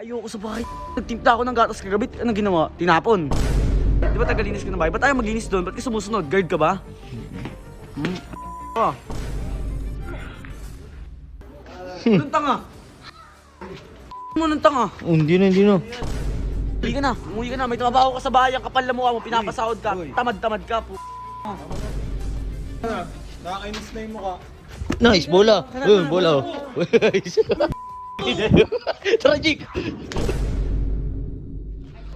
Ayoko sa bahay. Nagtimpla ako ng gatas kagabi. Anong ginawa? Tinapon. Di ba tagalinis ka ng bahay? Ba't tayo maglinis doon? Ba't ka sumusunod? Guard ka ba? Ah. Anong tanga? Ano nang tanga? Oh, hindi na. Umuwi ka na. May trabaho ka sa bahay. Ang kapal na mukha mo. Pinapasahod ka. Tamad-tamad ka po. Nakakainis na yung mukha. Nice, bola. Bola. Tara, Jake.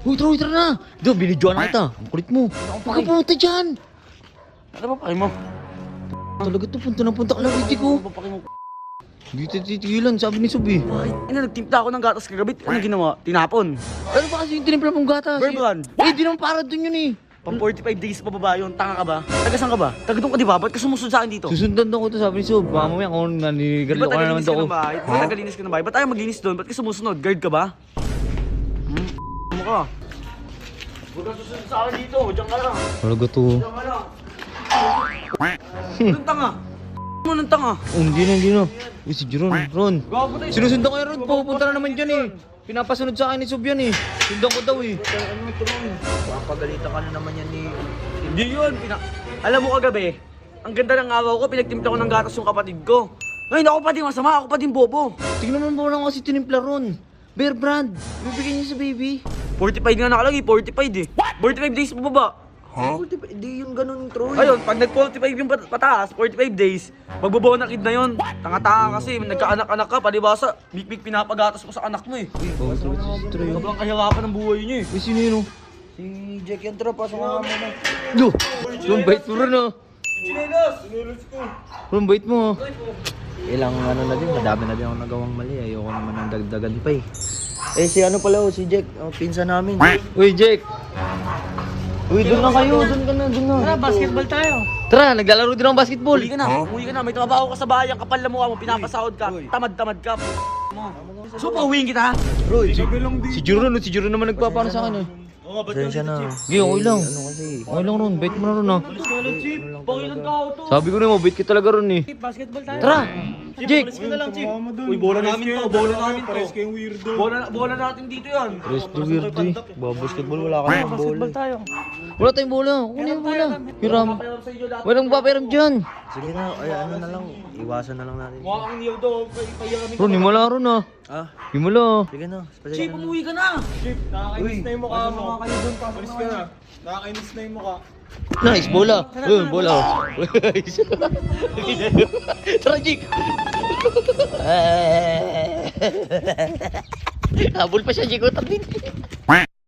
Tara na. Doon, binidyoan na kita. Ang kulit mo. Huwag ka pumunta dyan. Ano ba pake mo? Talaga to, punta ka lang, ko. Ano ba pake mo? Hindi titigilan, sabi ni Subi. Nagtimpla ako ng gatas kagabi. Anong ginawa? Tinapon. Ano ba kasi yung tinimpla mong gatas? Bear brand. Di naman para dun yun eh. Pang 45 days pa baba yun. Tanga ka ba? Taga saan ka ba? Taga doon ka di ba? Ba't ka sumusunod sa akin dito? Susundan ko to, sabi ni Sub. Baka mamaya kung Di nanigarlo ba ka na naman tagalinis ka to. ng bahay? Di ba tagalinis ka ng bahay? Ba't tayo maglinis doon? Ba't ka sumusunod? Guard ka ba? Ano ka? Huwag kang susunod sa akin dito. Diyan ka lang. Talaga to. Diyan ka lang. Anong tanga? Anong tanga? Oh, hindi na. Uy, si Jeron. Ron. Gago tayo. Sinusundan ko yan, Ron. Pupunta na naman dyan eh. Pinapasunod sa akin ni Sub yan eh. Sundan ko daw eh. Papagalitan ka na naman yan ni... Hindi yun. Alam mo kagabi, ang ganda ng araw ko, pinagtimpla ko ng gatas yung kapatid ko. Ngayon ako pa din masama, ako pa din bobo. Tingnan mo lang kasi tinimpla Ron. Bear brand. Bibigyan niya sa baby. 45 nga nakalagay, 45 eh. 45 days pa baba. Hindi yun ganun, Troy. Ayun, pag nag-45 yung pataas, 45 days, magbubonakid na yun. Tanga-tanga kasi, nagkaanak-anak ka, palibasa, big pinapagatas mo sa anak mo eh. Oh, Troy. Sobrang kahirapan ng buhay niyo eh. Uy, sino yun oh? Si Jack yan, Troy. Pasok nga mo na. Lo! Ron, bait mo rin oh. Ron, bait mo oh. Ilang ano na din, madami na din ako nagawang mali. Ayoko naman ng dagdagan pa eh. Eh si ano pala si Jack, pinsan namin. Uy, Jake. Uy, doon na kayo. Doon na. Tara, basketball tayo. Tara, naglalaro din ako basketball. Umuwi ka na. May trabaho ka sa bahay, ang kapal na mukha mo, pinapasahod ka. Tamad-tamad ka. So, pauwiin kita ha? Roy, si Jeron naman nagpapano sa akin eh. Pasensya na. Sige, okay lang. Ano kasi? Okay lang Ron, bait mo na Ron ah. Pangilan ka ako to. Sabi ko na mo, bait ka talaga Ron eh. Basketball tayo. Tara! Jake! Uy, bola namin to. Bola natin dito yan. Rest the weird eh. Basketball wala ka ng bola. Tayo. Wala tayong bola. Kunin yung bola. Hiram. Sa inyo lahat. Walang papiram dyan. Sige na, ay ano na lang. Iwasan na lang natin. Mukha kang niyaw daw. Paya kami. Ron, himala Ron ah. Ah, Himala. sige na. Pasensya Chip, na. umuwi ka na. Uy, na yung mukha mo. Alis ka na. Nakakainis na yung mukha. Nice, bola. Bola. Tara, Jake. Habol pa siya, Jake. Utak din.